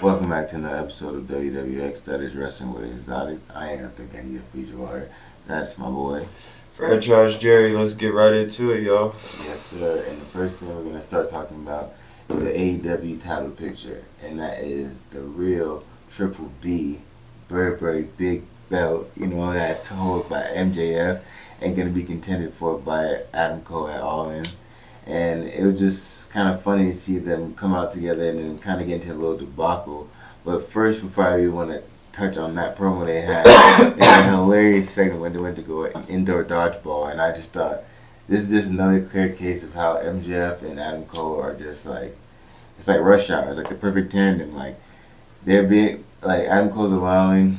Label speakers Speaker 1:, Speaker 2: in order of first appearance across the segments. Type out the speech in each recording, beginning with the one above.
Speaker 1: Welcome back to another episode of WWX, that is Wrestling with Exotics. I am thinking I need a Fiji water. That's my boy.
Speaker 2: Franchise Jerry, let's get right into it, y'all.
Speaker 1: Yes, sir. And the first thing we're going to start talking about is the AEW title picture. And that is the real Triple B Burberry big belt, that's held by MJF and going to be contended for by Adam Cole at All In. And it was just kind of funny to see them come out together and then kind of get into a little debacle. But first, before I even want to touch on that promo they had a hilarious segment when they went to go indoor dodgeball. And I just thought, this is just another clear case of how MJF and Adam Cole are just like, it's like rush hour. It's like the perfect tandem. Like, they're being, like, Adam Cole's allowing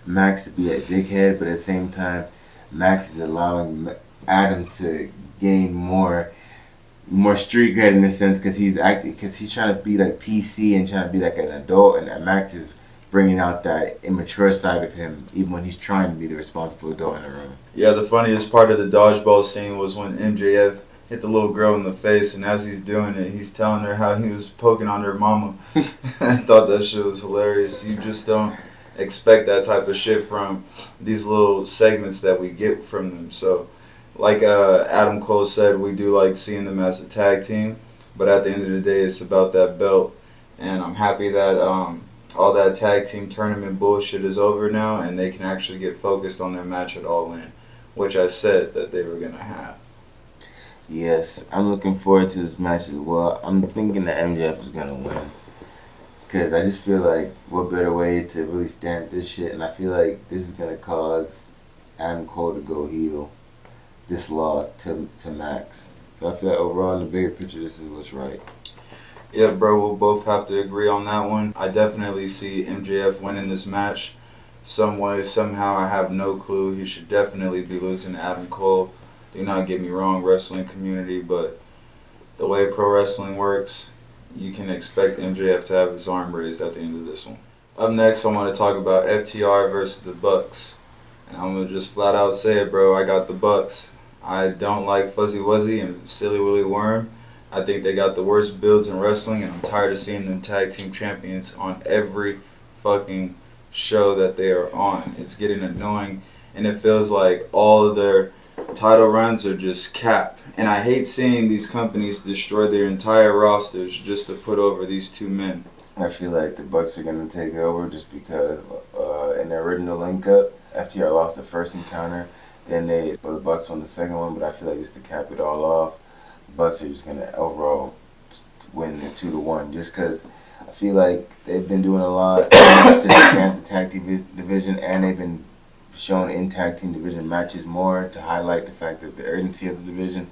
Speaker 1: Max to be a dickhead, but at the same time, Max is allowing Adam to gain more street cred in a sense because he's trying to be like PC and trying to be like an adult, and Max is bringing out that immature side of him even when he's trying to be the responsible adult in the room.
Speaker 2: Yeah, the funniest part of the dodgeball scene was when MJF hit the little girl in the face, and as he's doing it, he's telling her how he was poking on her mama. I thought that shit was hilarious. You just don't expect that type of shit from these little segments that we get from them. So like Adam Cole said, we do like seeing them as a tag team, but at the end of the day, it's about that belt. And I'm happy that all that tag team tournament bullshit is over now, and they can actually get focused on their match at All In, which I said that they were going to have.
Speaker 1: Yes, I'm looking forward to this match as well. I'm thinking that MJF is going to win. Because I just feel like what better way to really stamp this shit, and I feel like this is going to cause Adam Cole to go heel. This loss to Max. So I feel like overall in the bigger picture, this is what's right.
Speaker 2: Yeah, bro, we'll both have to agree on that one. I definitely see MJF winning this match some way, somehow. I have no clue. He should definitely be losing to Adam Cole. Do not get me wrong, wrestling community, but the way pro wrestling works, you can expect MJF to have his arm raised at the end of this one. Up next, I want to talk about FTR versus the Bucks. And I'm going to just flat out say it, bro. I got the Bucks. I don't like Fuzzy Wuzzy and Silly Willy Worm. I think they got the worst builds in wrestling, and I'm tired of seeing them tag team champions on every fucking show that they are on. It's getting annoying, and it feels like all of their title runs are just cap. And I hate seeing these companies destroy their entire rosters just to put over these two men.
Speaker 1: I feel like the Bucks are going to take it over just because in the original link-up, FTR lost the first encounter. Then the Bucks won the second one, but I feel like just to cap it all off, the Bucks are just going to overall win this 2-1 just because I feel like they've been doing a lot to expand the tag team division, and they've been shown in tag team division matches more to highlight the fact that the urgency of the division.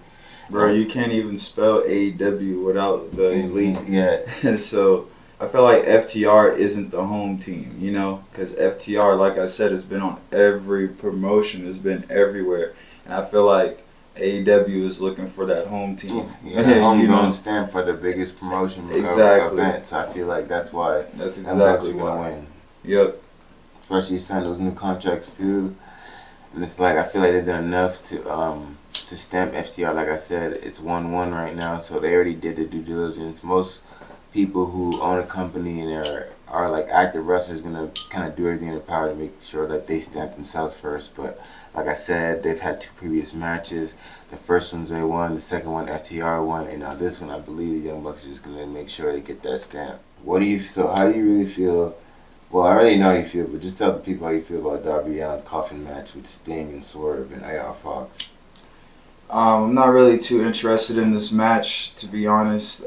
Speaker 2: Bro, you can't even spell AEW without the elite.
Speaker 1: Yeah.
Speaker 2: So I feel like FTR isn't the home team, because FTR, like I said, has been on every promotion, has been everywhere. And I feel like AEW is looking for that home team.
Speaker 1: Yeah, homegrown stamp for the biggest promotion events. I feel like that's why
Speaker 2: that's exactly
Speaker 1: going to win.
Speaker 2: Yep.
Speaker 1: Especially sign those new contracts too. And it's like, I feel like they've done enough to stamp FTR. Like I said, it's 1-1 right now, so they already did the due diligence. Most people who own a company and are like active wrestlers gonna kind of do everything in their power to make sure that they stamp themselves first. But like I said, they've had 2 previous matches. The first one's they won, the second one FTR won, and now this one I believe the Young Bucks are just gonna make sure they get that stamp. How do you really feel? Well, I already know how you feel, but just tell the people how you feel about Darby Allin's coffin match with Sting and Swerve and AR Fox.
Speaker 2: I'm not really too interested in this match, to be honest.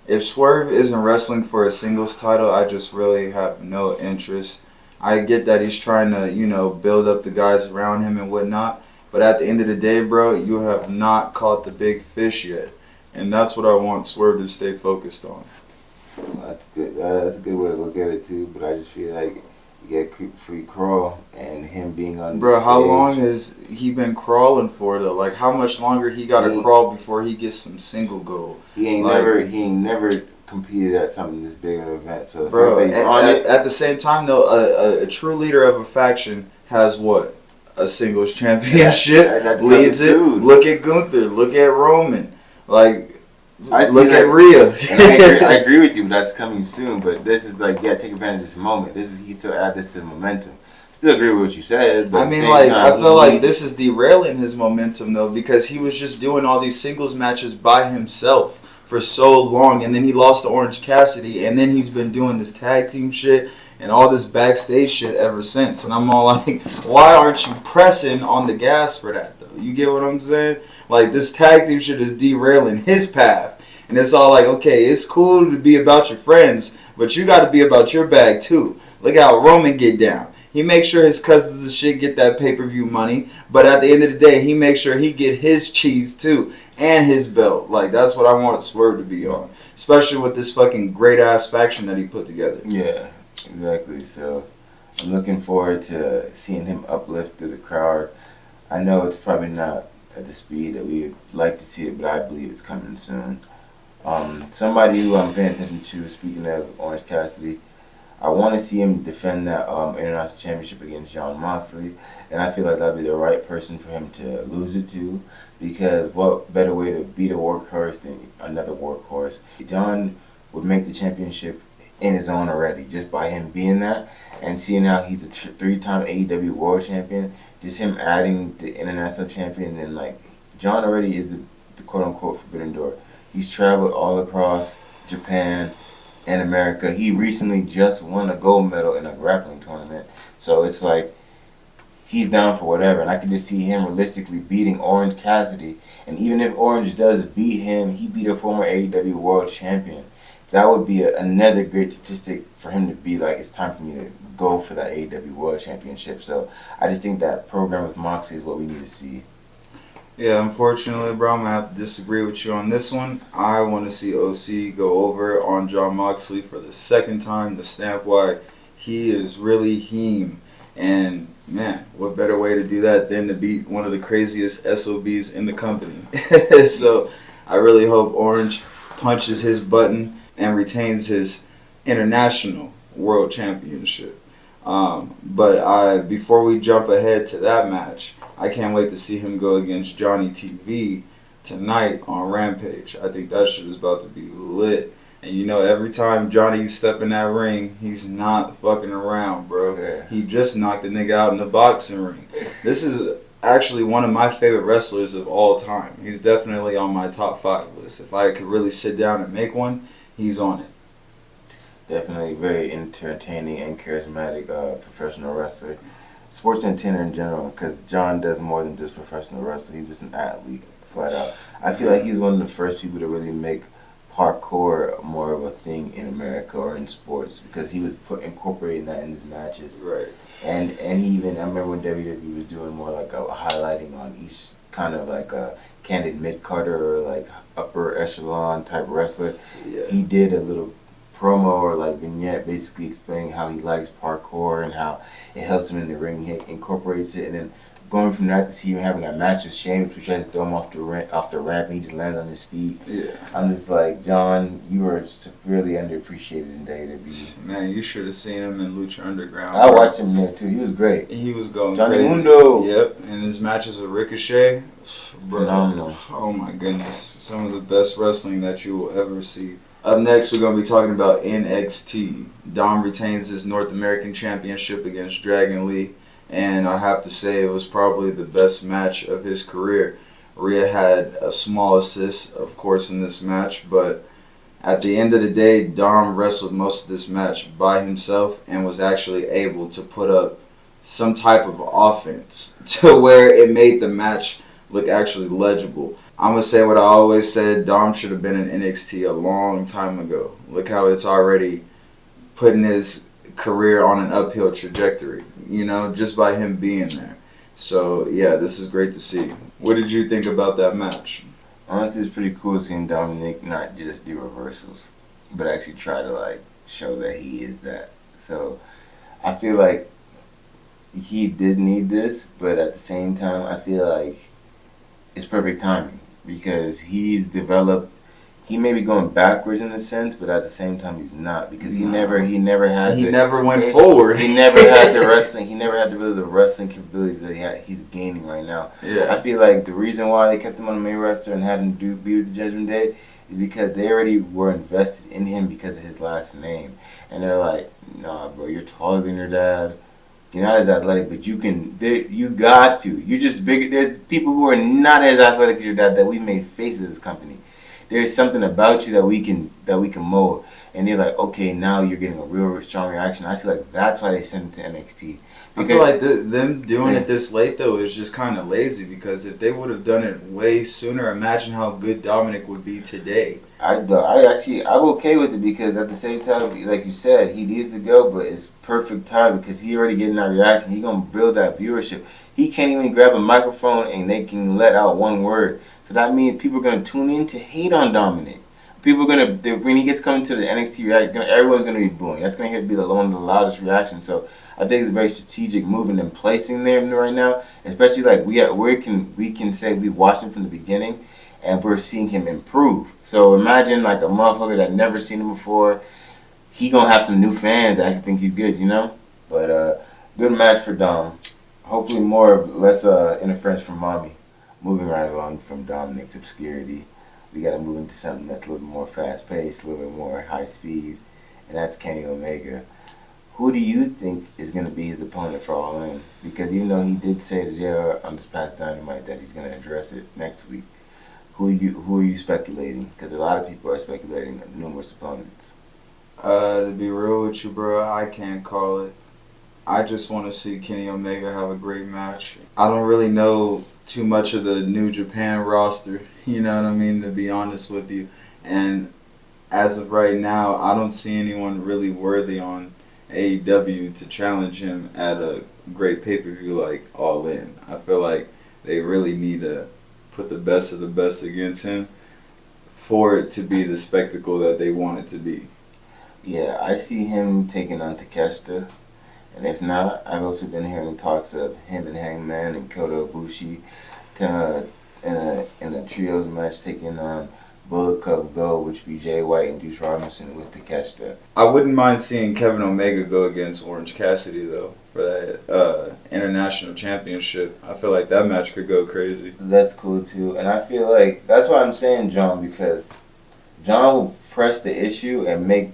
Speaker 2: If Swerve isn't wrestling for a singles title, I just really have no interest. I get that he's trying to, build up the guys around him and whatnot. But at the end of the day, bro, you have not caught the big fish yet. And that's what I want Swerve to stay focused on.
Speaker 1: That's a good way to look at it, too. But I just feel like you get free crawl and him being on
Speaker 2: Bro,
Speaker 1: the stage.
Speaker 2: How long has he been crawling for, though? Like, how much longer he got to crawl before he gets some single gold?
Speaker 1: He ain't never competed at something this big of an event. So
Speaker 2: bro, at the same time, though, a true leader of a faction has what? A singles championship.
Speaker 1: That's
Speaker 2: leads it.
Speaker 1: Dude.
Speaker 2: Look at Gunther. Look at Roman. Like, Look at Rhea.
Speaker 1: I agree with you, but that's coming soon. But this is like, yeah, take advantage of this moment. He still add this to the momentum. Still agree with what you said, but
Speaker 2: I mean, like, I feel like this is derailing his momentum, though, because he was just doing all these singles matches by himself for so long, and then he lost to Orange Cassidy, and then he's been doing this tag team shit and all this backstage shit ever since. And I'm all like, why aren't you pressing on the gas for that, though? You get what I'm saying? Like, this tag team shit is derailing his path. And it's all like, okay, it's cool to be about your friends, but you got to be about your bag, too. Look how Roman get down. He makes sure his cousins and shit get that pay-per-view money, but at the end of the day, he makes sure he get his cheese too, and his belt. Like, that's what I want Swerve to be on, especially with this fucking great-ass faction that he put together.
Speaker 1: Yeah, exactly. So I'm looking forward to seeing him uplift through the crowd. I know it's probably not at the speed that we'd like to see it, but I believe it's coming soon. Somebody who I'm paying attention to, speaking of Orange Cassidy, I want to see him defend that international championship against Jon Moxley, and I feel like that'd be the right person for him to lose it to, because what better way to beat a workhorse than another workhorse? Jon would make the championship in his own already, just by him being that, and seeing how he's a three-time AEW World Champion, just him adding the international champion, and like, Jon already is the quote-unquote Forbidden Door. He's traveled all across Japan and America. He recently just won a gold medal in a grappling tournament. So it's like, he's down for whatever. And I can just see him realistically beating Orange Cassidy. And even if Orange does beat him, he beat a former AEW World Champion. That would be another great statistic for him to be like, it's time for me to go for that AEW World Championship. So I just think that program with Moxley is what we need to see.
Speaker 2: Yeah, unfortunately, bro, I'm going to have to disagree with you on this one. I want to see OC go over on Jon Moxley for the second time to stamp why he is really him. And, man, what better way to do that than to beat one of the craziest SOBs in the company. So I really hope Orange punches his button and retains his international world championship. But before we jump ahead to that match, I can't wait to see him go against Johnny TV tonight on Rampage. I think that shit is about to be lit. And you know, every time Johnny step in that ring, he's not fucking around, bro.
Speaker 1: Yeah.
Speaker 2: He just knocked the nigga out in the boxing ring. This is actually one of my favorite wrestlers of all time. He's definitely on my top 5 list. If I could really sit down and make one, he's on it.
Speaker 1: Definitely very entertaining and charismatic professional wrestler. Sports entertainer in general, because Jon does more than just professional wrestling. He's just an athlete, flat out. I feel like he's one of the first people to really make parkour more of a thing in America or in sports, because he was incorporating that in his matches.
Speaker 2: Right.
Speaker 1: And he even, I remember when WWE was doing more like a highlighting on each kind of like a candid mid-carder or like upper echelon type wrestler.
Speaker 2: Yeah.
Speaker 1: He did a little promo or like vignette basically explaining how he likes parkour and how it helps him in the ring. He incorporates it, and then going from that to see him having that match with Sheamus, we tried to throw him off the ramp and he just landed on his feet.
Speaker 2: Yeah.
Speaker 1: I'm just like, Jon, you are severely underappreciated in WWE.
Speaker 2: Man, you should have seen him in Lucha Underground.
Speaker 1: I watched him there too. He was great.
Speaker 2: He was going
Speaker 1: Johnny
Speaker 2: crazy.
Speaker 1: Mundo.
Speaker 2: Yep, and his matches with Ricochet, bro,
Speaker 1: Phenomenal.
Speaker 2: Oh my goodness, some of the best wrestling that you will ever see. Up next, we're going to be talking about NXT. Dom retains his North American Championship against Dragon Lee, and I have to say it was probably the best match of his career. Rhea had a small assist, of course, in this match, but at the end of the day, Dom wrestled most of this match by himself and was actually able to put up some type of offense to where it made the match look actually legible. I'm going to say what I always said, Dom should have been in NXT a long time ago. Look how it's already putting his career on an uphill trajectory, you know, just by him being there. So, yeah, this is great to see. What did you think about that match?
Speaker 1: Honestly, it's pretty cool seeing Dominik not just do reversals, but actually try to, like, show that he is that. So, I feel like he did need this, but at the same time, I feel like it's perfect timing. Because he may be going backwards in a sense, but at the same time he's not, because he never went forward. He never had the wrestling. He never had the wrestling capability that he's gaining right now.
Speaker 2: Yeah.
Speaker 1: I feel like the reason why they kept him on the main roster and had him be with the Judgment Day is because they already were invested in him because of his last name. And they're like, nah, bro, you're taller than your dad. You're not as athletic, but you got to. You're just bigger. There's people who are not as athletic as your dad that we made faces of this company. There's something about you that we can mold. And they're like, okay, now you're getting a real strong reaction. I feel like that's why they sent him to NXT.
Speaker 2: I feel like them doing it this late, though, is just kind of lazy, because if they would have done it way sooner, imagine how good Dominik would be today.
Speaker 1: I'm okay with it, because at the same time, like you said, he needed to go, but it's perfect time because he already getting that reaction. He gonna build that viewership. He can't even grab a microphone and they can let out one word. So that means people are gonna tune in to hate on Dominik. People are gonna, when he gets coming to the NXT reaction, everyone's gonna be booing. That's gonna be one of the loudest reactions. So I think it's a very strategic move in them placing them right now, especially like we can say we watched him from the beginning, and we're seeing him improve. So imagine like a motherfucker that never seen him before. He gonna have some new fans that actually think he's good, you know. But good match for Dom. Hopefully less interference from Mommy. Moving right along from Dominik's obscurity, we got to move into something that's a little more fast paced, a little bit more high speed, and that's Kenny Omega. Who do you think is going to be his opponent for All In? Because even though he did say to JR on this past Dynamite that he's going to address it next week, who are you speculating? Because a lot of people are speculating numerous opponents.
Speaker 2: To be real with you, bro, I can't call it. I just want to see Kenny Omega have a great match. I don't really know too much of the New Japan roster, you know what I mean, to be honest with you. And as of right now, I don't see anyone really worthy on AEW to challenge him at a great pay-per-view like All In. I feel like they really need to put the best of the best against him for it to be the spectacle that they want it to be.
Speaker 1: Yeah, I see him taking on Takeshita. And if not, I've also been hearing talks of him and Hangman and Kota Ibushi in a trios match taking on Bullet Club Gold, which would be Jay White and Deuce Robinson with Takeshita.
Speaker 2: I wouldn't mind seeing Kevin Omega go against Orange Cassidy, though, for that international championship. I feel like that match could go crazy.
Speaker 1: That's cool, too. And I feel like that's why I'm saying John, because John will press the issue and make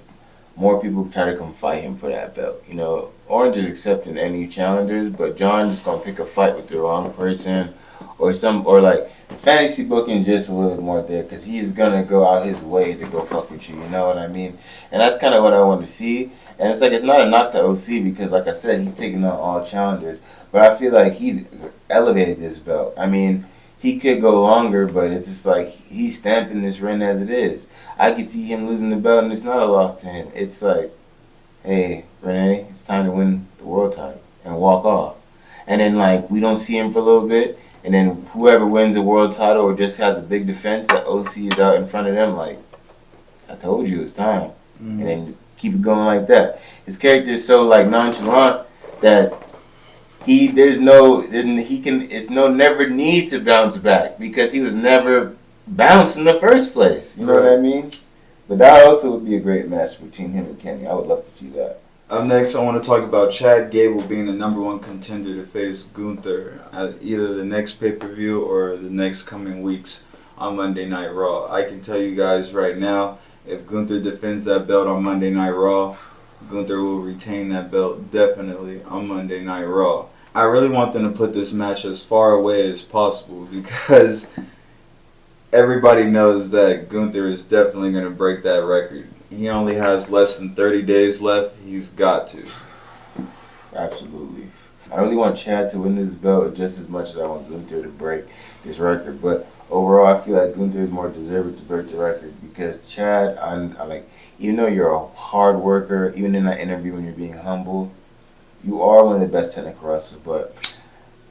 Speaker 1: more people try to come fight him for that belt. You know, Orange is accepting any challengers, but John just gonna pick a fight with the wrong person, or like fantasy booking just a little bit more there, because he's gonna go out his way to go fuck with you. You know what I mean? And that's kind of what I want to see. And it's like, it's not a knock to OC, because like I said, he's taking on all challengers, but I feel like he's elevated this belt. I mean, he could go longer, but it's just like he's stamping this run as it is. I could see him losing the belt, and it's not a loss to him. It's like, hey, Renee, it's time to win the world title and walk off. And then, like, we don't see him for a little bit, and then whoever wins the world title or just has a big defense, that OC is out in front of them, like, I told you, it's time. Mm-hmm. And then keep it going like that. His character is so, like, nonchalant that it's no never need to bounce back, because he was never bounced in the first place. You know what I mean? But that also would be a great match between him and Kenny. I would love to see that.
Speaker 2: Up next, I want to talk about Chad Gable being the number one contender to face Gunther at either the next pay-per-view or the next coming weeks on Monday Night Raw. I can tell you guys right now, if Gunther defends that belt on Monday Night Raw, Gunther will retain that belt definitely on Monday Night Raw. I really want them to put this match as far away as possible, because everybody knows that Gunther is definitely going to break that record. He only has less than 30 days left. He's got to.
Speaker 1: Absolutely. I really want Chad to win this belt just as much as I want Gunther to break this record. But overall, I feel like Gunther is more deserving to break the record, because Chad, I like, even though you're a hard worker, even in that interview when you're being humble, you are one of the best technical wrestlers. But,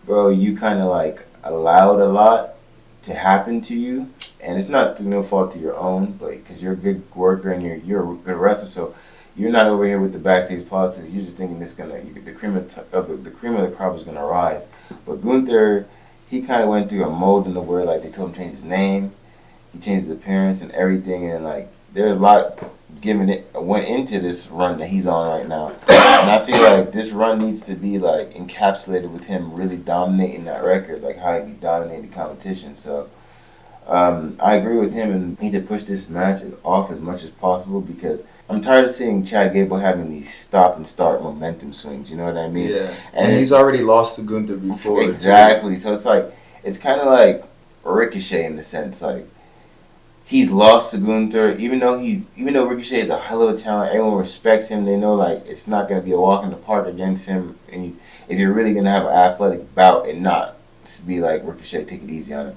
Speaker 1: bro, you kind of like allowed a lot to happen to you. And it's not through no fault to your own, but because you're a good worker and you're a good wrestler, so you're not over here with the backstage politics. You're just thinking the cream of the crop is gonna rise. But Gunther, he kind of went through a mold in the word, like they told him to change his name, he changed his appearance and everything, and like there's a lot went into this run that he's on right now. And I feel like this run needs to be like encapsulated with him really dominating that record, like how he dominated the competition. So I agree with him and need to push this match off as much as possible because I'm tired of seeing Chad Gable having these stop and start momentum swings. You know what I mean?
Speaker 2: Yeah. And he's already lost to Gunther before.
Speaker 1: Exactly. Too. So it's like it's kind of like Ricochet in the sense like he's lost to Gunther, even though Ricochet is a hell of a talent. Everyone respects him. They know like it's not gonna be a walk in the park against him. And if you're really gonna have an athletic bout and not be like Ricochet, take it easy on him.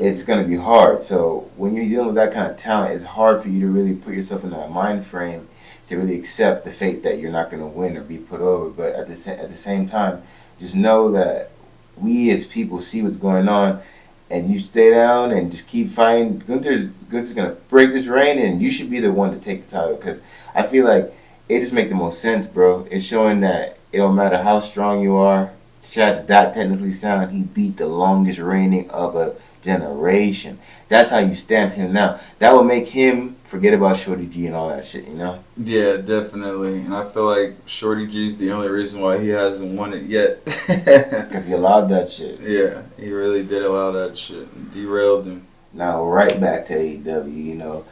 Speaker 1: It's going to be hard. So when you're dealing with that kind of talent, it's hard for you to really put yourself in that mind frame to really accept the fate that you're not going to win or be put over. But at the same time, just know that we as people see what's going on, and you stay down and just keep fighting. Gunther's going to break this reign, and you should be the one to take the title because I feel like it just makes the most sense, bro. It's showing that it don't matter how strong you are. Chad's that technically sound. He beat the longest reigning of a generation. That's how you stamp him now. That will make him forget about Shorty G and all that shit, you know?
Speaker 2: Yeah, definitely. And I feel like Shorty G's the only reason why he hasn't won it yet.
Speaker 1: Because he allowed that shit.
Speaker 2: Yeah, he really did allow that shit. Derailed him.
Speaker 1: Now, right back to AEW, you know.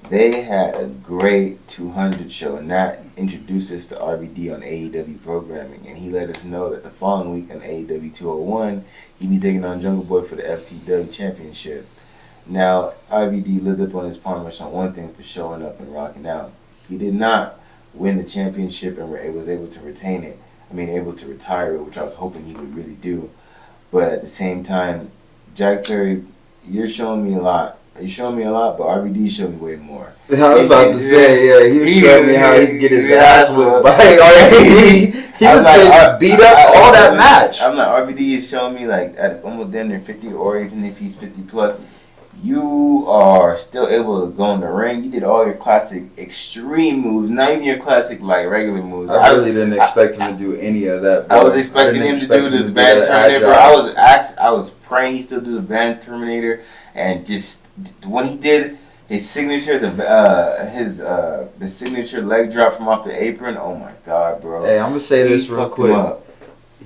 Speaker 1: They had a great 200 show, and that introduced us to RVD on AEW programming. And he let us know that the following week on AEW 201, he'd be taking on Jungle Boy for the FTW Championship. Now, RVD lived up on his promise on one thing for showing up and rocking out. He did not win the championship and was able to retain it. Able to retire it, which I was hoping he would really do. But at the same time, Jack Perry, you're showing me a lot. You're showing me a lot, but RVD showed me way more.
Speaker 2: I was about to say, yeah, he was showing me how he can get his ass whipped by RVD. He was getting beat up all that match.
Speaker 1: I'm like, RVD is showing me like at almost damn near 50, or even if he's 50 plus, you are still able to go in the ring. You did all your classic extreme moves, not even your classic like regular moves.
Speaker 2: I really didn't expect him to do any of that.
Speaker 1: Bro. I was expecting him to do the Van Terminator, bro. I was praying he still do the Van Terminator, and just when he did his signature, the signature leg drop from off the apron. Oh my god, bro!
Speaker 2: Hey, I'm gonna say this real quick.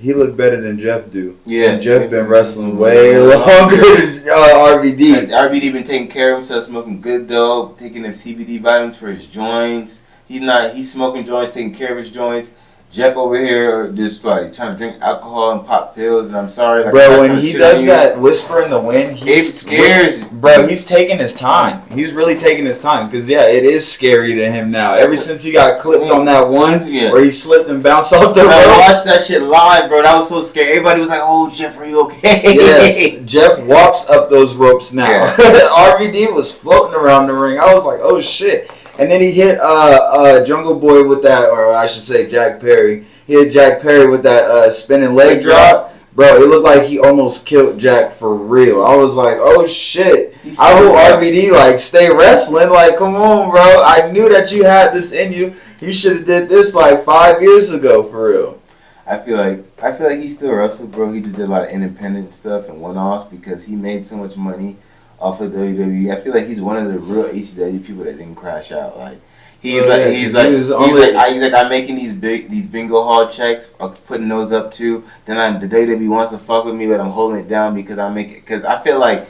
Speaker 2: He looked better than Jeff do.
Speaker 1: Yeah.
Speaker 2: And Jeff been wrestling way longer than RVD.
Speaker 1: RVD been taking care of himself, smoking good dope, taking the CBD vitamins for his joints. He's smoking joints, taking care of his joints. Jeff over here just like trying to drink alcohol and pop pills, and I'm sorry. Like,
Speaker 2: bro, when he does that whisper in the wind,
Speaker 1: it scares.
Speaker 2: Bro, he's taking his time. He's really taking his time because it is scary to him now. Ever since he got clipped on that one where he slipped and bounced off the ropes.
Speaker 1: I watched that shit live, bro. That was so scary. Everybody was like, "Oh, Jeff, are you okay?"
Speaker 2: Yes, Jeff walks up those ropes now. Yeah. RVD was floating around the ring. I was like, "Oh shit." And then he hit Jungle Boy with that, or I should say Jack Perry. He hit Jack Perry with that spinning leg drop. Bro, it looked like he almost killed Jack for real. I was like, oh shit. I hope RVD stay wrestling. Like, come on, bro. I knew that you had this in you. You should have did this 5 years ago for real.
Speaker 1: I feel like he still wrestled, bro. He just did a lot of independent stuff and one-offs because he made so much money off of WWE. I feel like he's one of the real ECW people that didn't crash out. Like he's like I'm making these bingo hall checks, putting those up too. Then the WWE wants to fuck with me, but I'm holding it down because I feel like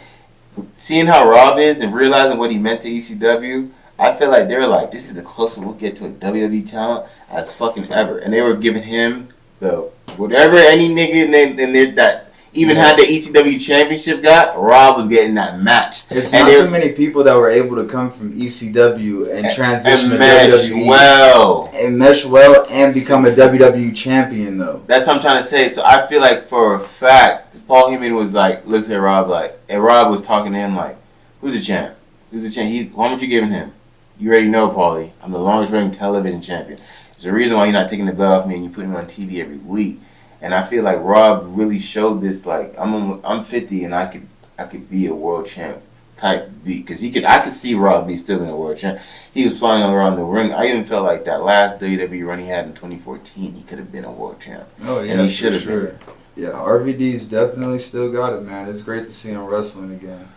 Speaker 1: seeing how Rob is and realizing what he meant to ECW. I feel like they were like, this is the closest we'll get to a WWE talent as fucking ever, and they were giving him the whatever any nigga in there that even had the ECW Championship Rob was getting that match.
Speaker 2: It's not too many people that were able to come from ECW and transition to WWE. And mesh well and become a WWE champion, though.
Speaker 1: That's what I'm trying to say. So I feel like for a fact, Paul Heyman was looks at Rob and Rob was talking to him like, who's the champ? Who's the champ? How much you giving him? You already know, Paulie. I'm the longest reigning television champion. There's a reason why you're not taking the belt off me and you put him on TV every week. And I feel like Rob really showed this. I'm 50 and I could be a world champ type beat because I could see Rob be still being a world champ. He was flying all around the ring. I even felt like that last WWE run he had in 2014, he could have been a world champ.
Speaker 2: Oh yeah,
Speaker 1: and he should have been.
Speaker 2: Yeah, RVD's definitely still got it, man. It's great to see him wrestling again.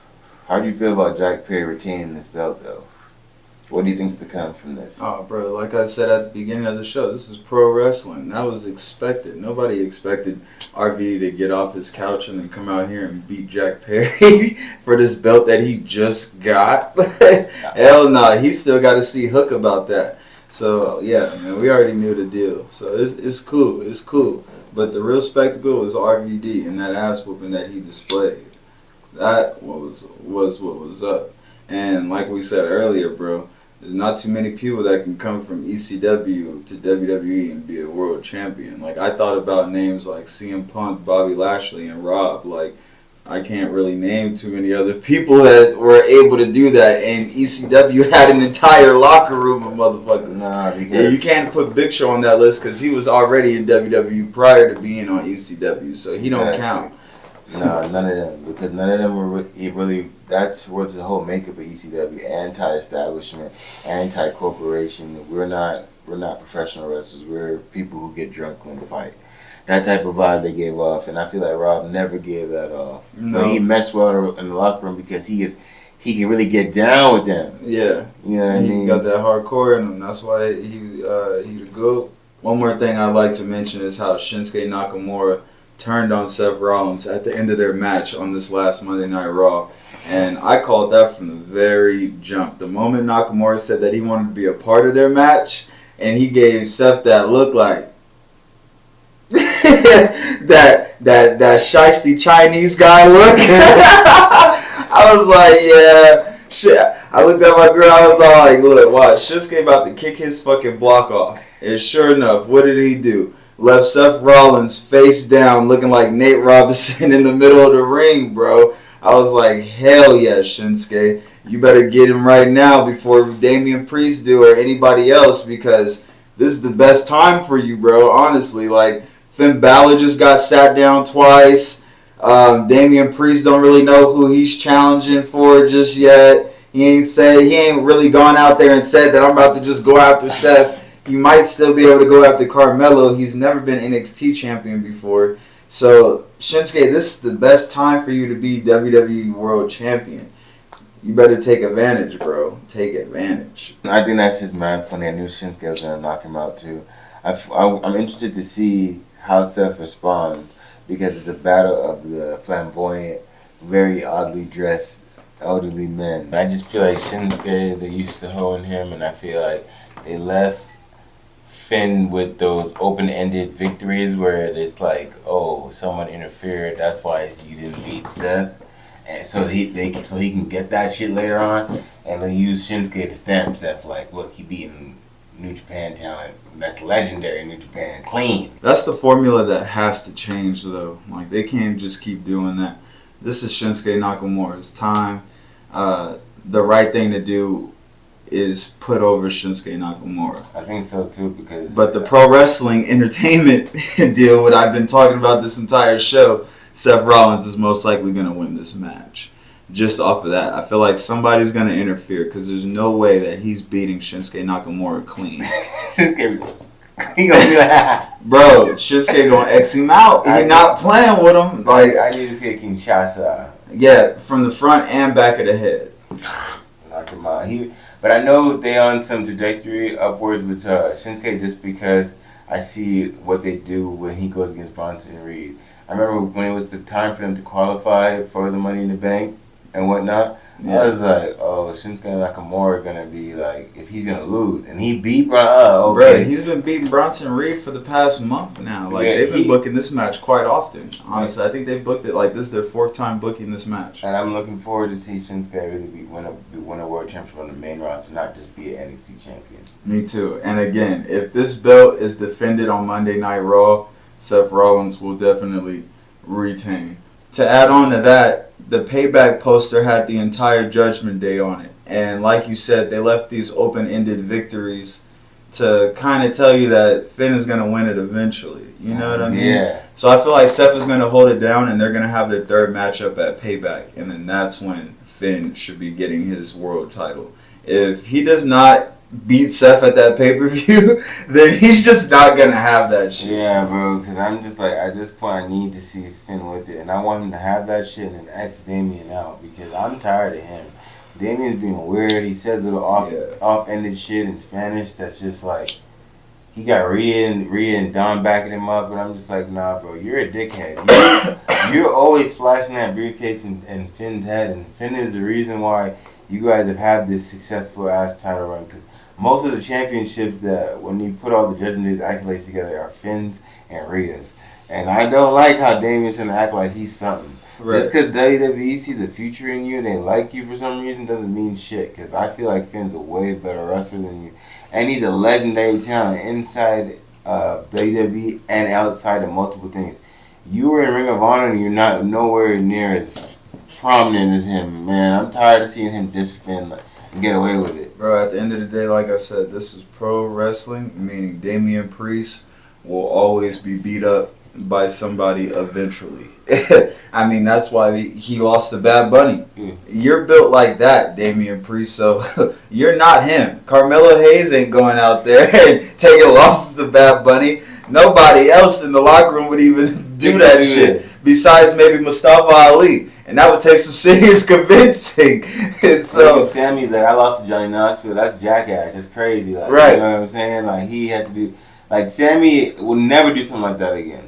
Speaker 1: How do you feel about Jack Perry retaining this belt though? What do you think's to come from this?
Speaker 2: Oh, bro, like I said at the beginning of the show, this is pro wrestling. That was expected. Nobody expected RVD to get off his couch and then come out here and beat Jack Perry for this belt that he just got. Hell no, he still got to see Hook about that. So, yeah, man, we already knew the deal. So, it's cool. It's cool. But the real spectacle was RVD and that ass whooping that he displayed. That was what was up. And like we said earlier, bro, there's not too many people that can come from ECW to WWE and be a world champion. Like, I thought about names like CM Punk, Bobby Lashley, and Rob. Like, I can't really name too many other people that were able to do that. And ECW had an entire locker room of motherfuckers.
Speaker 1: Nah,
Speaker 2: Yeah, you can't put Big Show on that list because he was already in WWE prior to being on ECW. So he don't count.
Speaker 1: No, none of them. Because none of them were really. That's what's the whole makeup of ECW: anti-establishment, anti-corporation. We're not professional wrestlers. We're people who get drunk when we fight. That type of vibe they gave off, and I feel like Rob never gave that off.
Speaker 2: No.
Speaker 1: So he messed well in the locker room because he can really get down with them.
Speaker 2: Yeah,
Speaker 1: you know what I mean.
Speaker 2: He got that hardcore in him. That's why he the GOAT. One more thing I'd like to mention is how Shinsuke Nakamura turned on Seth Rollins at the end of their match on this last Monday Night Raw. And I called that from the very jump. The moment Nakamura said that he wanted to be a part of their match, and he gave Seth that look like that shiesty Chinese guy look. I was like, yeah, shit. I looked at my girl, I was all like, look, watch, Shinsuke about to kick his fucking block off. And sure enough, what did he do? Left Seth Rollins face down, looking like Nate Robinson in the middle of the ring, bro. I was like, hell yeah, Shinsuke. You better get him right now before Damian Priest do or anybody else, because this is the best time for you, bro. Honestly, like, Finn Balor just got sat down twice. Damian Priest don't really know who he's challenging for just yet. He ain't really gone out there and said that I'm about to just go after Seth. He might still be able to go after Carmelo. He's never been NXT champion before. So, Shinsuke, this is the best time for you to be WWE World Champion. You better take advantage, bro. Take advantage.
Speaker 1: I think that's just mad funny. I knew Shinsuke was going to knock him out, too. I'm interested to see how Seth responds, because it's a battle of the flamboyant, very oddly dressed elderly men. I just feel like Shinsuke, they used to hoeing him, and I feel like they left Finn with those open-ended victories where it's like, oh, someone interfered, that's why you didn't beat Seth, and so he can get that shit later on, and they use Shinsuke to stamp Seth like, look, he beating New Japan talent that's legendary in New Japan clean.
Speaker 2: That's the formula that has to change, though. Like, they can't just keep doing that. This is Shinsuke Nakamura's time. The right thing to do is put over Shinsuke Nakamura.
Speaker 1: I think so too, because...
Speaker 2: But the pro wrestling entertainment deal, what I've been talking about this entire show, Seth Rollins is most likely going to win this match. Just off of that, I feel like somebody's going to interfere, because there's no way that he's beating Shinsuke Nakamura clean.
Speaker 1: He gonna do that.
Speaker 2: Bro, Shinsuke going to X him out. He's not playing with him. Like,
Speaker 1: I need to see a Kinshasa.
Speaker 2: Yeah, from the front and back of the head.
Speaker 1: Knock him out. But I know they on some trajectory upwards with Shinsuke, just because I see what they do when he goes against Bronson Reed. I remember when it was the time for them to qualify for the Money in the Bank and whatnot. Yeah. I was like, oh, Shinsuke Nakamura gonna be like, if he's gonna lose, and he beat Bronson.
Speaker 2: Bro, he's been beating Bronson Reed for the past month now. Like, yeah, they've been booking this match quite often. Honestly, I think they've booked it like this is their fourth time booking this match.
Speaker 1: And I'm looking forward to see Shinsuke really win a world championship on the main roster, not just be an NXT champion.
Speaker 2: Me too. And again, if this belt is defended on Monday Night Raw, Seth Rollins will definitely retain. To add on to that, the Payback poster had the entire Judgment Day on it. And like you said, they left these open-ended victories to kind of tell you that Finn is going to win it eventually. You know what I mean?
Speaker 1: Yeah.
Speaker 2: So I feel like Seth is going to hold it down, and they're going to have their third matchup at Payback. And then that's when Finn should be getting his world title. If he does not beat Seth at that pay-per-view, then he's just not going to have that shit.
Speaker 1: Yeah, bro, because I'm just like, at this point, I need to see Finn with it. And I want him to have that shit and X Damian out, because I'm tired of him Damien's being weird. He says little off-ended shit in Spanish that's just like, he got Rhea and Don backing him up, and I'm just like, nah, bro, you're a dickhead. You're always flashing that briefcase in Finn's head, and Finn is the reason why you guys have had this successful-ass title run, because most of the championships that, when you put all the Judgment Day's accolades together, are Finn's and Rhea's. And I don't like how Damien's gonna act like he's something. Right. Just because WWE sees a future in you and they like you for some reason doesn't mean shit. Because I feel like Finn's a way better wrestler than you. And he's a legendary talent inside WWE and outside of multiple things. You were in Ring of Honor and you're not nowhere near as prominent as him, man. I'm tired of seeing him diss Finn and get away with it.
Speaker 2: Bro, at the end of the day, like I said, this is pro wrestling, meaning Damian Priest will always be beat up by somebody eventually. I mean, that's why he lost to Bad Bunny. You're built like that, Damian Priest, so you're not him. Carmelo Hayes ain't going out there and taking losses to Bad Bunny. Nobody else in the locker room would even do that shit, besides maybe Mustafa Ali. And that would take some serious convincing. So
Speaker 1: Sammy's like, I lost to Johnny Knoxville. That's jackass. That's crazy. Like,
Speaker 2: right.
Speaker 1: You know what I'm saying? Like, he had to do... Like, Sammy will never do something like that again.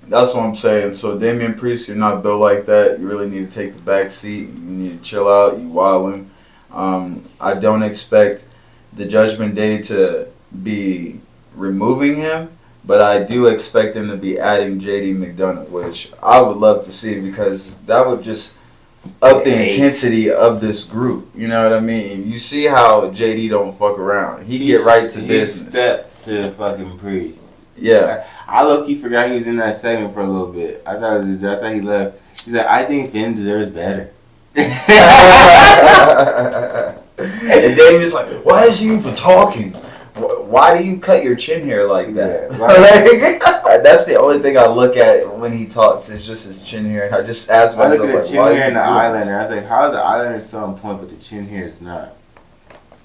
Speaker 2: That's what I'm saying. So, Damian Priest, you're not built like that. You really need to take the back seat. You need to chill out. You wildin'. I don't expect the Judgment Day to be removing him, but I do expect him to be adding JD McDonough, which I would love to see, because that would just up the intensity of this group. You know what I mean? You see how JD don't fuck around. He get right to business.
Speaker 1: Step to the fucking Priest.
Speaker 2: Yeah.
Speaker 1: I low-key forgot he was in that segment for a little bit. I thought he left. He's like, I think Finn deserves better.
Speaker 2: And Damien's like, why is he even talking? Why do you cut your chin hair like that? Yeah, like, that's the only thing I look at when he talks, is just his chin hair. And I just ask myself,
Speaker 1: I look at the chin hair and the eyeliner. I was like, how is the eyeliner so on point, but the chin hair is not?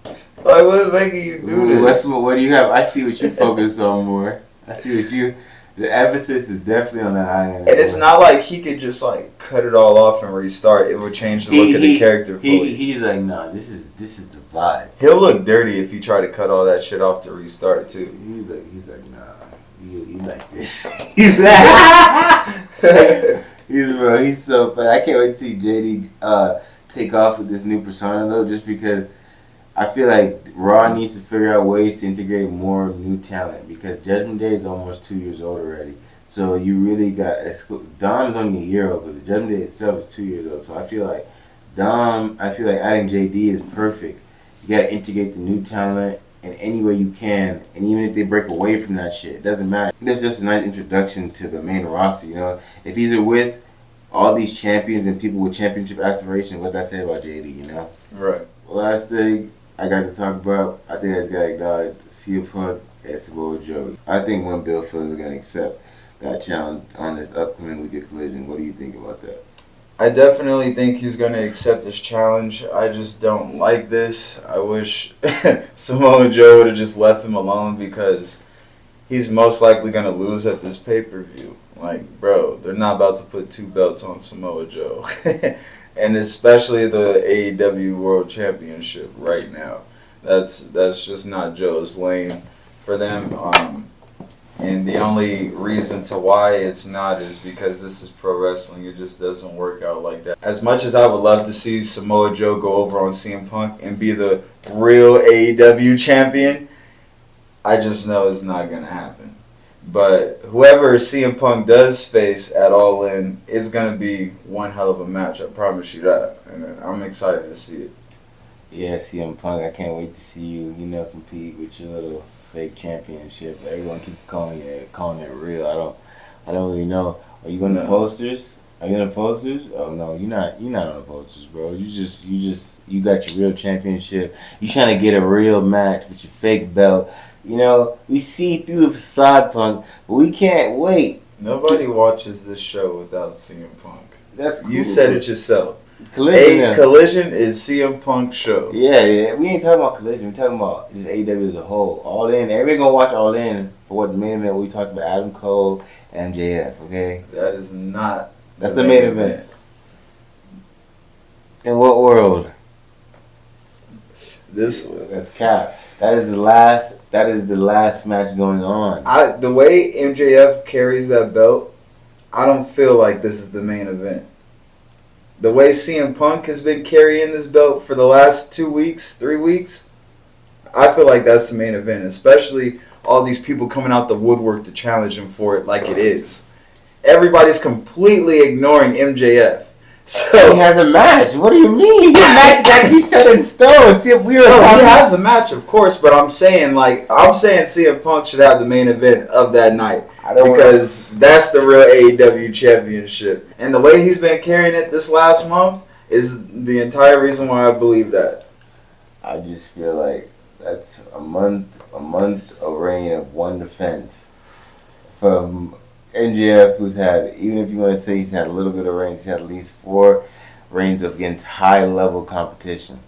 Speaker 2: Like, what's making you do this?
Speaker 1: What do you have? I see what you focus on more. I see what you... The emphasis is definitely on that eyeliner.
Speaker 2: And it's not like he could just like cut it all off and restart. It would change the look of the character fully.
Speaker 1: He's like, nah, this is the vibe.
Speaker 2: He'll look dirty if you try to cut all that shit off to restart too.
Speaker 1: He's like, nah, you like this. He's so fun. I can't wait to see JD take off with this new persona though, just because I feel like Raw needs to figure out ways to integrate more new talent, because Judgment Day is almost 2 years old already. So you really got... Dom's only a year old, but the Judgment Day itself is 2 years old. So I feel like adding JD is perfect. You got to integrate the new talent in any way you can. And even if they break away from that shit, it doesn't matter. That's just a nice introduction to the main roster, you know? If he's with all these champions and people with championship aspirations, what did I say about JD, you know?
Speaker 2: Right.
Speaker 1: Last thing I got to talk about, I think I just got to acknowledge CM Punk and Samoa Joe. I think one Bill Phillips is going to accept that challenge on this upcoming week of Collision. What do you think about that?
Speaker 2: I definitely think he's going to accept this challenge. I just don't like this. I wish Samoa Joe would have just left him alone, because he's most likely going to lose at this pay-per-view. Like, bro, they're not about to put 2 belts on Samoa Joe. And especially the AEW World Championship right now. That's just not Joe's lane for them. And the only reason to why it's not is because this is pro wrestling. It just doesn't work out like that. As much as I would love to see Samoa Joe go over on CM Punk and be the real AEW champion, I just know it's not going to happen. But whoever CM Punk does face at All In, it's going to be one hell of a match. I promise you that. And I'm excited to see it.
Speaker 1: Yeah, CM Punk, I can't wait to see you, compete with your little fake championship. Everyone keeps calling it real. I don't really know. Are you on the posters? Are you on the posters? Oh no, you're not on the posters, bro. You got your real championship. You trying to get a real match with your fake belt. We see through the facade, Punk, but we can't wait.
Speaker 2: Nobody watches this show without CM Punk.
Speaker 1: That's cool.
Speaker 2: You said it yourself.
Speaker 1: Collision
Speaker 2: is CM Punk's show.
Speaker 1: Yeah. We ain't talking about Collision. We're talking about just AEW as a whole. All In. Everybody gonna watch All In for what the main event we talked about, Adam Cole, MJF, okay?
Speaker 2: That is not
Speaker 1: That's the main event. In what world? That's cap. That is the last. That is the last match going on.
Speaker 2: The way MJF carries that belt, I don't feel like this is the main event. The way CM Punk has been carrying this belt for the last 2 weeks, 3 weeks, I feel like that's the main event. Especially all these people coming out the woodwork to challenge him for it like it is. Everybody's completely ignoring MJF. So
Speaker 1: he has a match. What do you mean? The match is actually set in stone. See if we were
Speaker 2: he
Speaker 1: talking.
Speaker 2: has a match, of course, but I'm saying CM Punk should have the main event of that night because that's the real AEW Championship. And the way he's been carrying it this last month is the entire reason why I believe that.
Speaker 1: I just feel like that's a month of reign of one defense from MJF, who's had, even if you want to say he's had a little bit of reign, he's had at least 4 reigns against high-level competition.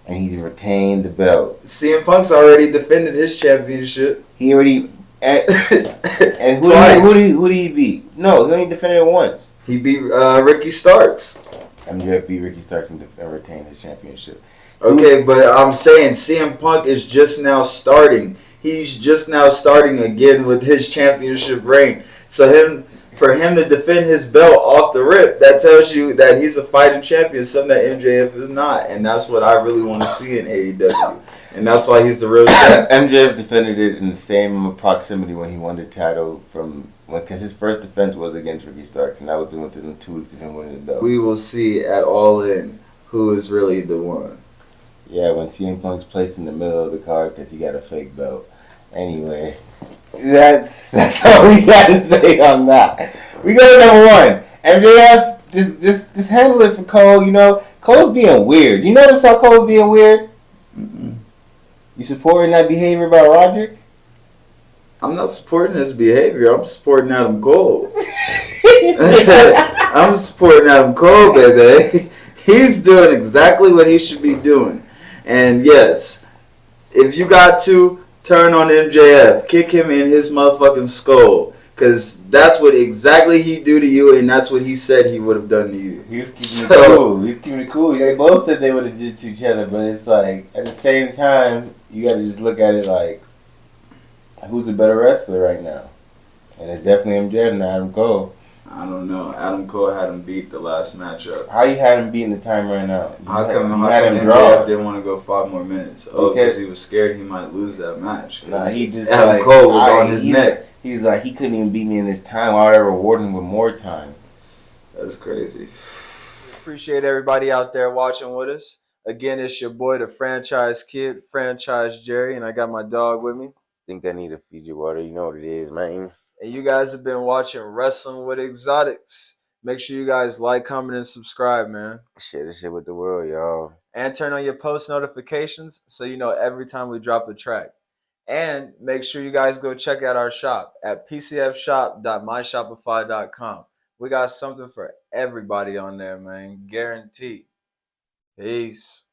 Speaker 1: And he's retained the belt.
Speaker 2: CM Punk's already defended his championship.
Speaker 1: He already... And who did he beat? No, he only defended it once.
Speaker 2: He beat Ricky Starks.
Speaker 1: MJF beat Ricky Starks and retained his championship.
Speaker 2: Okay, but I'm saying CM Punk is just now starting. He's just now starting again with his championship reign. So for him to defend his belt off the rip, that tells you that he's a fighting champion, something that MJF is not. And that's what I really want to see in AEW. And that's why he's the real champion.
Speaker 1: MJF defended it in the same proximity when he won the title because his first defense was against Ricky Starks, and that was within 2 weeks of him winning the belt.
Speaker 2: We will see at All In who is really the one.
Speaker 1: Yeah, when CM Punk's placed in the middle of the card because he got a fake belt. Anyway, that's all we got to say on that. We go to number 1. MJF, just handle it for Cole. You know, Cole's being weird. You notice how Cole's being weird?
Speaker 2: Mm-mm.
Speaker 1: You supporting that behavior by Roderick?
Speaker 2: I'm not supporting his behavior. I'm supporting Adam Cole. I'm supporting Adam Cole, baby. He's doing exactly what he should be doing. And yes, if you got to turn on MJF, kick him in his motherfucking skull, because that's what exactly he do to you, and that's what he said he would have done to you.
Speaker 1: He was keeping it cool. He's keeping it cool. They both said they would have did to each other, but it's like at the same time, you got to just look at it like, who's a better wrestler right now? And it's definitely MJF and Adam Cole.
Speaker 2: I don't know. Adam Cole had him beat the last matchup.
Speaker 1: How you had him beating the time right now?
Speaker 2: How come MJF didn't want to go 5 more minutes? Oh, because he was scared he might lose that match.
Speaker 1: Nah, he just
Speaker 2: Adam Cole was on his neck.
Speaker 1: He's like, he couldn't even beat me in this time. Why would I reward him with more time?
Speaker 2: That's crazy. Appreciate everybody out there watching with us. Again, it's your boy, the Franchise Kid, Franchise Jerry, and I got my dog with me.
Speaker 1: Think I need a Fiji water. You know what it is, man.
Speaker 2: And you guys have been watching Wrestling with Exotics. Make sure you guys like, comment, and subscribe, man.
Speaker 1: Share this shit with the world, y'all.
Speaker 2: And turn on your post notifications so you know every time we drop a track. And make sure you guys go check out our shop at pcfshop.myshopify.com. We got something for everybody on there, man. Guaranteed. Peace.